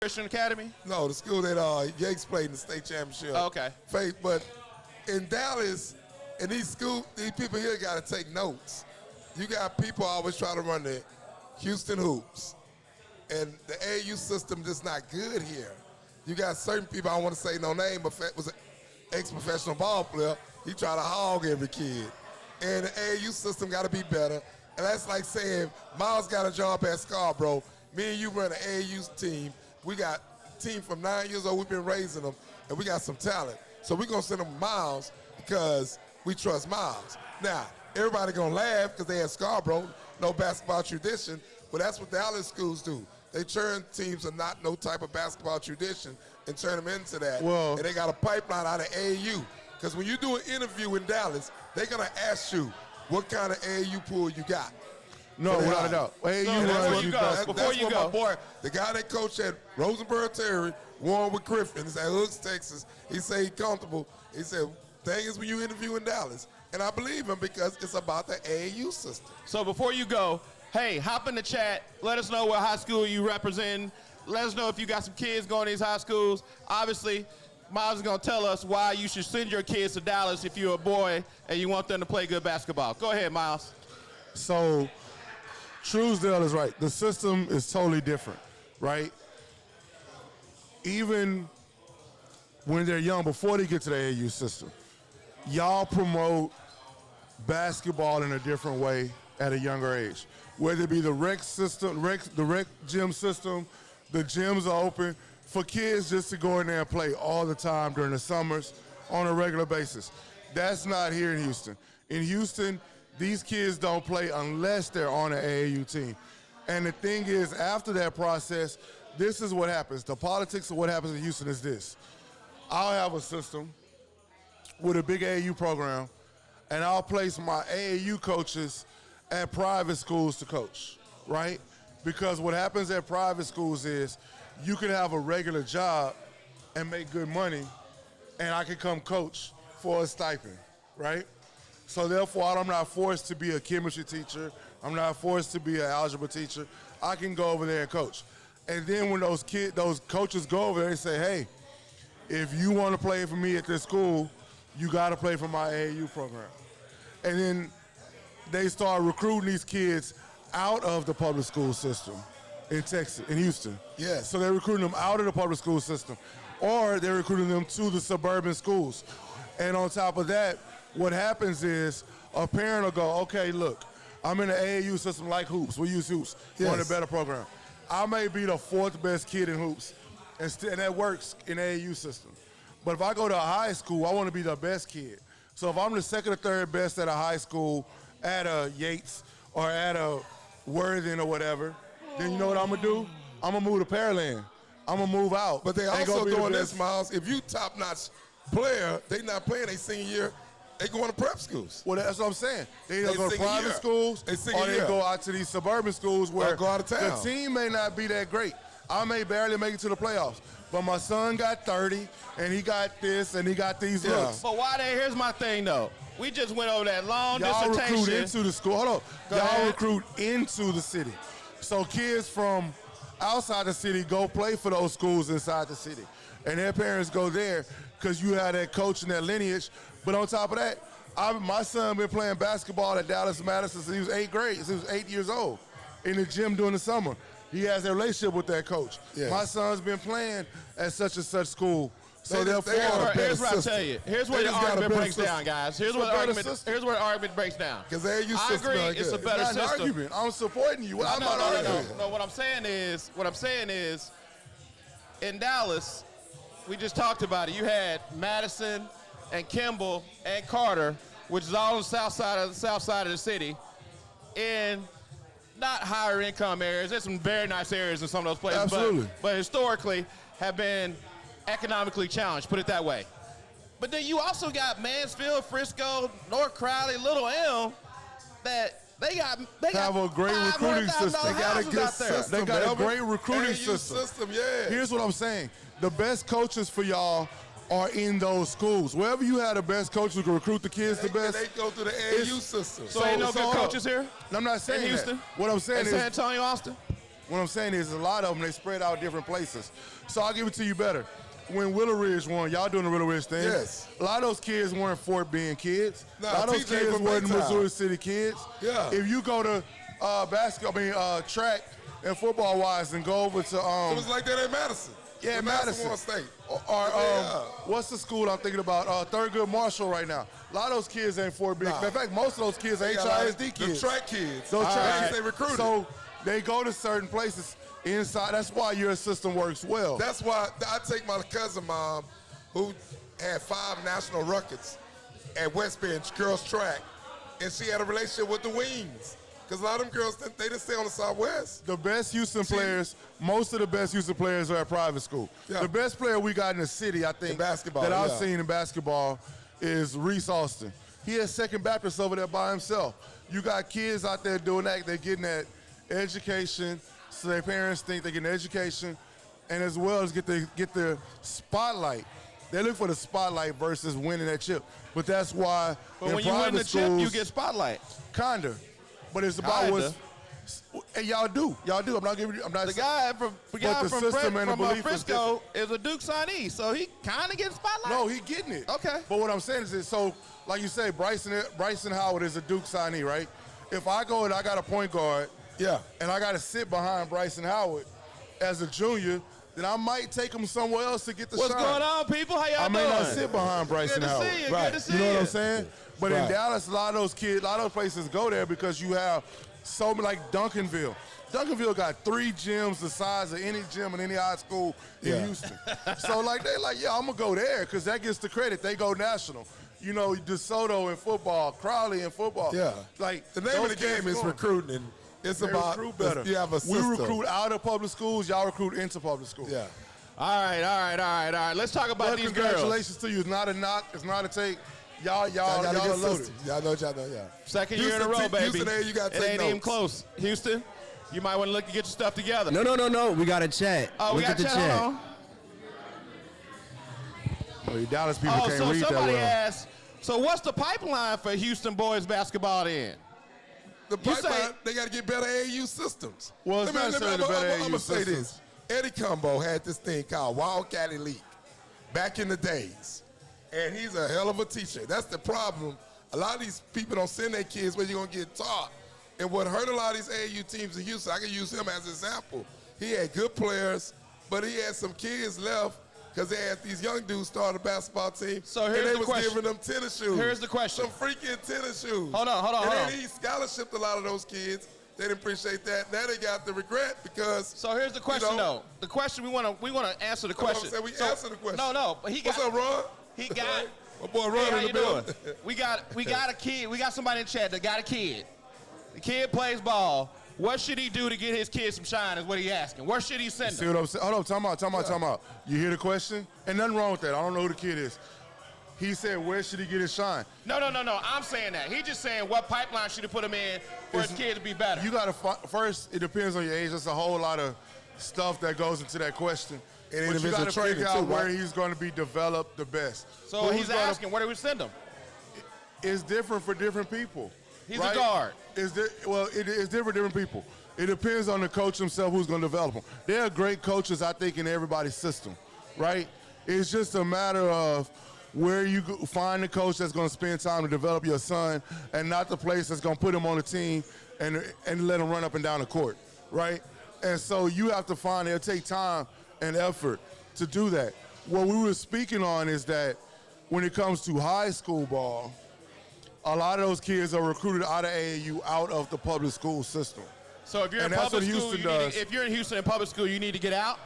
Christian Academy? No, the school that Yates played in the state championship. Oh, okay. But in Dallas, in these people here got to take notes. You got people always trying to run the Houston Hoops, and the AAU system just not good here. You got certain people, I don't want to say no name, but was an ex-professional ball player. He try to hog every kid. And the AAU system got to be better. And that's like saying Myles got a job at Scarborough. Me and you run an AAU team. We got a team from 9 years old. We've been raising them, and we got some talent. So we're going to send them Myles because we trust Myles. Now, everybody going to laugh because they had Scarborough, no basketball tradition, but that's what Dallas schools do. They turn teams that not no type of basketball tradition and turn them into that. Well, and they got a pipeline out of AAU. Because when you do an interview in Dallas, they're going to ask you what kind of AAU pool you got. No, without a doubt. Before you go. My boy, the guy that coached at Rosenberg Terry, Warren Griffin, he's at Hooks, Texas, he said he's comfortable. He said, thing is when you interview in Dallas. And I believe him because it's about the AAU system. So before you go, hey, hop in the chat. Let us know what high school you represent. Let us know if you got some kids going to these high schools. Obviously, Myles is going to tell us why you should send your kids to Dallas if you're a boy and you want them to play good basketball. Go ahead, Myles. So, Truesdale is right. The system is totally different, right? Even when they're young, before they get to the AAU system, y'all promote basketball in a different way at a younger age. Whether it be the rec system, the rec gym system, the gyms are open for kids just to go in there and play all the time during the summers on a regular basis. That's not here in Houston. In Houston, these kids don't play unless they're on an AAU team. And the thing is, after that process, this is what happens. The politics of what happens in Houston is this. I'll have a system with a big AAU program, and I'll place my AAU coaches at private schools to coach, right? Because what happens at private schools is you can have a regular job and make good money, and I can come coach for a stipend, right? So therefore, I'm not forced to be a chemistry teacher. I'm not forced to be an algebra teacher. I can go over there and coach. And then when those coaches go over there and say, hey, if you want to play for me at this school, you got to play for my AAU program. And then they start recruiting these kids out of the public school system in Texas, in Houston. Yes. So they're recruiting them out of the public school system, or they're recruiting them to the suburban schools. And on top of that, what happens is a parent will go, okay, look, I'm in the AAU system like hoops. We use hoops. Yes. One of the better program. I may be the fourth best kid in hoops, and that works in the AAU system. But if I go to a high school, I want to be the best kid. So if I'm the second or third best at a high school, at a Yates or at a Worthing or whatever, then you know what I'm going to do? I'm going to move to Pearland. I'm going to move out. But they also doing this, Myles. If you top-notch player, they not playing their senior year, they going to prep schools. Well, that's what I'm saying. They either go to private schools or they go out to these suburban schools where go out of town. The team may not be that great. I may barely make it to the playoffs. But my son got 30, and he got this, and he got these looks. But here's my thing, though. We just went over that long dissertation. Y'all recruit into the school. Hold on. Y'all recruit into the city. So kids from outside the city go play for those schools inside the city. And their parents go there because you have that coach and that lineage. But on top of that, my son been playing basketball at Dallas Madison since he was 8th grade, since he was 8 years old, in the gym during the summer. He has a relationship with that coach. Yes. My son's been playing at such and such school. So therefore, here's what I tell you. Here's where the argument breaks down, guys. Here's where the argument breaks down. Because I agree, it's a better system. Not an argument. I'm supporting you. I'm not arguing. No, what I'm saying is, in Dallas, we just talked about it. You had Madison and Kimball and Carter, which is all on the south side of the city, in not higher income areas. There's some very nice areas in some of those places. Absolutely. But historically have been economically challenged, put it that way. But then you also got Mansfield, Frisco, North Crowley, Little Elm, that they have a great recruiting system. They got a good system. They got a great recruiting system. Yeah. Here's what I'm saying. The best coaches for y'all are in those schools. Wherever you have the best coaches who can recruit the kids the best. They go through the AAU system. So ain't no good coaches here? I'm not saying in Houston? that. What I'm saying in is San Antonio, Austin? What I'm saying is a lot of them, they spread out different places. So I'll give it to you better. When Willow Ridge won, y'all doing the Willow Ridge thing. Yes. A lot of those kids weren't Fort Bend kids. No, a lot of those TJ kids from weren't Baytown. Missouri City kids. Yeah. If you go to track and football-wise and go over to It was like that at Madison. yeah, With Madison. State. What's the school I'm thinking about? Thurgood Marshall right now. A lot of those kids ain't Fort Bend. Nah. Matter of fact, most of those kids are They got HISD kids. The track kids. Those track kids kids. they recruited. So they go to certain places inside. That's why your system works well. That's why I take my cousin mom, who had 5 national records at West Bench girls track, and she had a relationship with the Wings. Because a lot of them girls, they didn't stay on the Southwest. The best Houston players, most of the best Houston players are at private school. Yeah. The best player we got in the city, I think, In basketball, that I've yeah. seen in basketball is Reese Austin. He has Second Baptist over there by himself. You got kids out there doing that. They're getting that education, so their parents think they're getting education, and as well as get the spotlight. They look for the spotlight versus winning that chip. But that's why But in when you win private the chip, schools, you get spotlight. kinda. But it's about Kinda. and y'all do. I'm not giving you. I'm not. The guy from the system and the belief is Frisco is a Duke signee, so he kind of gets spotlight. No, he getting it. Okay. But what I'm saying is, so like you say, Bryson Howard is a Duke signee, right? If I go and I got a point guard, Yeah. and I got to sit behind Bryson Howard as a junior, then I might take him somewhere else to get the What's shine. going on, people? How y'all I may doing? not sit behind Bryson Good to Howard. see you. Right. Good to see You know you. what I'm saying? But in Right. Dallas, a lot of those kids, a lot of those places go there because you have so many, like Duncanville. Duncanville got 3 gyms the size of any gym in any high school in Yeah. Houston. So they like, yeah, I'm gonna go there because that gets the credit. They go national. You know, DeSoto in football, Crowley in football. Yeah. Like The name of the those kids game is going. recruiting. And it's They about recruit better. You have a We system. recruit out of public schools. Y'all recruit into public schools. Yeah. All right. Let's talk about But these congratulations to you. It's not a knock. It's not a take. Y'all Y'all got a Oh, are good loaded. system. Y'all know what y'all know, yeah. girls. Second year in a Houston, row, baby. Houston, there you gotta it take ain't even notes. close. Houston, you might want to look and get your stuff together. No. We got a chat. Oh, we Look got at the chat. chat. Hold on. Oh, you Dallas people Oh, can't so read that somebody well. asked, so what's the pipeline for Houston boys basketball then? The You pipeline, say- they got to get better AAU systems. Well, it's not necessarily the better I'm AAU going to say this. systems. Eddie Cumbo had this thing called Wildcat Elite back in the days. And he's a hell of a teacher. That's the problem. A lot of these people don't send their kids where you're going to get taught. And what hurt a lot of these AAU teams in Houston, I can use him as an example. He had good players, but he had some kids left because they had these young dudes start a basketball team. So here's and they the was question. giving them tennis shoes. Here's the question. Some freaking tennis shoes. Hold on. And then he scholarshiped a lot of those kids. They didn't appreciate that. Now they got the regret because. So here's the question, know, though. The question we want to answer the That's what I'm question. saying. We So- answer the question. No, but he got. What's up, Ron? He got. My boy Ron Hey, how in the you doing? building. We got a kid. We got somebody in chat that got a kid. The kid plays ball. What should he do to get his kid some shine? Is what he asking. Where should he send See him? what I'm saying? Hold on, time out. You hear the question? And nothing wrong with that. I don't know who the kid is. He said, where should he get his shine? No. I'm saying that. He just saying what pipeline should he put him in for his kid to be better. You got to, first, it depends on your age. There's a whole lot of stuff that goes into that question. And But you individual got to training, figure out too, where right? he's going to be developed the best. So Who's he's gonna- asking, where do we send him? It's different for different people. He's a guard. It's different for different people. It depends on the coach himself who's going to develop them. There are great coaches, I think, in everybody's system, right? It's just a matter of where you find the coach that's going to spend time to develop your son and not the place that's going to put him on the team and let him run up and down the court, right? And so you have to find it'll take time and effort to do that. What we were speaking on is that when it comes to high school ball, a lot of those kids are recruited out of AAU, out of the public school system. So if you're in And that's public what school, Houston you need does. to, if you're in Houston in public school, you need to get out.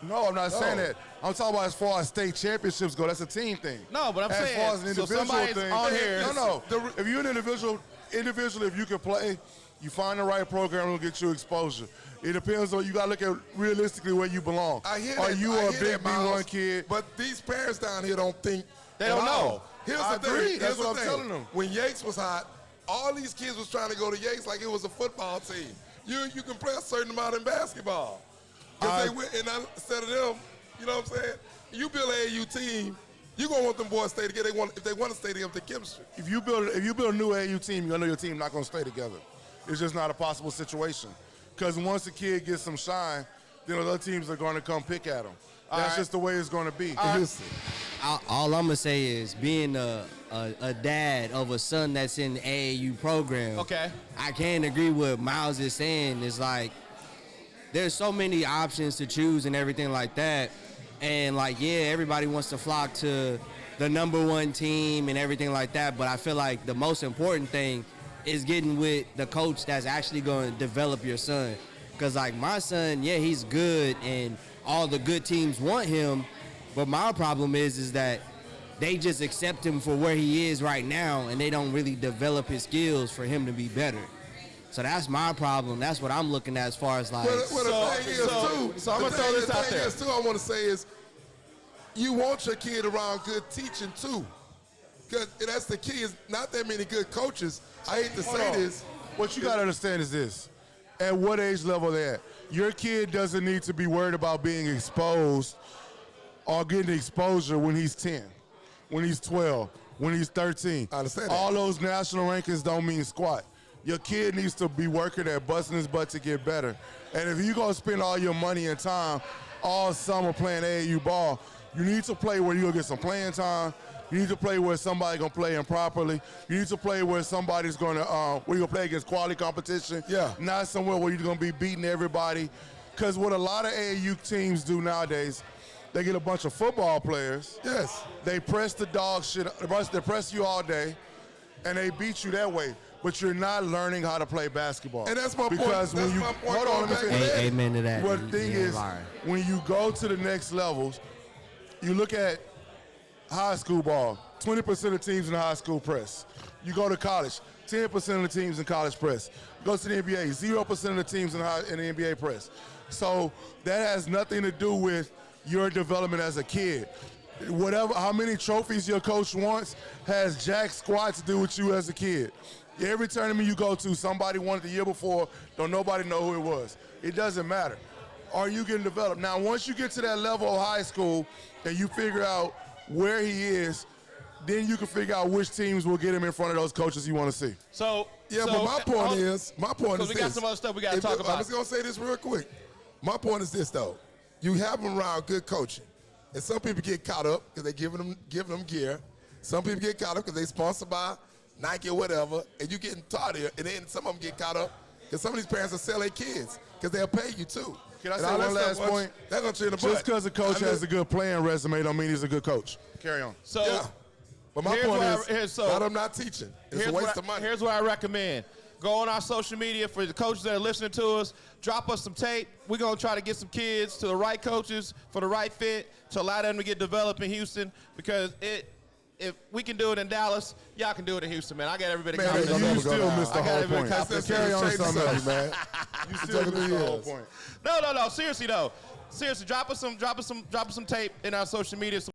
No, I'm not saying that. I'm talking about as far as state championships go. That's a team thing. No, but I'm as saying, far as an so individual somebody's thing. on here- No. If you're an individually, if you can play, you find the right program, it'll get you exposure. It depends on, you got to look at realistically where you belong. I hear Are that. you I a hear big that, Myles, B1 kid? But these parents down here don't think. They don't at all. know. Here's I the agree. thing. That's Here's what the I'm thing. telling them. When Yates was hot, all these kids was trying to go to Yates like it was a football team. You can play a certain amount in basketball. Because they went, and instead of them, you know what I'm saying? You build an AU team, you're gonna want them boys to stay together. If they want to stay together, the chemistry. If you build a new AU team, you know your team not going to stay together. It's just not a possible situation. Because once a kid gets some shine, then other teams are going to come pick at him. That's just the way it's going to be. All I'm gonna say is, being a dad of a son that's in the AAU program, Okay. I can't agree with Myles is saying. It's like there's so many options to choose and everything like that, and like everybody wants to flock to the #1 team and everything like that. But I feel like the most important thing is getting with the coach that's actually going to develop your son. Because like my son, he's good and all the good teams want him, but my problem is that they just accept him for where he is right now, and they don't really develop his skills for him to be better. So that's my problem. That's what I'm looking at as far as like. Well, the thing is, too, so I'm gonna throw this out there. I want to say is, you want your kid around good teaching too, because that's the key. Is not that many good coaches. I hate to say this. What you got to understand is this. At what age level they're at. Your kid doesn't need to be worried about being exposed or getting exposure when he's 10, when he's 12, when he's 13. I understand that. All those national rankings don't mean squat. Your kid needs to be working at busting his butt to get better. And if you're going to spend all your money and time all summer playing AAU ball, you need to play where you're going to get some playing time. You need to play where somebody's going to play improperly. You need to play where somebody's going to, where you're going to play against quality competition. Yeah. Not somewhere where you're going to be beating everybody. Because what a lot of AAU teams do nowadays, they get a bunch of football players. Yes. They press the dog shit. They press you all day, and they beat you that way. But you're not learning how to play basketball. And that's my point. Because when you hold on, let me finish. Amen to that. Well, the thing is, when you go to the next levels, you look at high school ball. 20% of teams in the high school press. You go to college, 10% of the teams in college press. Go to the NBA, 0% of the teams in the NBA press. So that has nothing to do with your development as a kid. Whatever, how many trophies your coach wants has jack squat to do with you as a kid. Every tournament you go to, somebody won it the year before, don't nobody know who it was. It doesn't matter. Are you getting developed? Now, once you get to that level of high school and you figure out where he is, then you can figure out which teams will get him in front of those coaches you want to see. So but my point is this. We got some other stuff we got to talk about. I'm just going to say this real quick. My point is this, though. You have them around good coaching. And some people get caught up because they're giving them gear. Some people get caught up because they sponsored by Nike or whatever, and you getting taught here. And then some of them get caught up because some of these parents will sell their kids because they'll pay you, too. Can I say one last point? That's going to change the Just because a coach has a good playing resume don't mean he's a good coach. Carry on. So, yeah. But my point is, a lot of them not teaching. It's a waste of money. Here's what I recommend. Go on our social media for the coaches that are listening to us. Drop us some tape. We're going to try to get some kids to the right coaches for the right fit to allow them to get developed in Houston, because if we can do it in Dallas, y'all can do it in Houston, man. I got everybody Man, you still missed the whole point. Carry on something else, man. You still missed the whole point. No. Seriously, though. Seriously, drop us some tape in our social media. So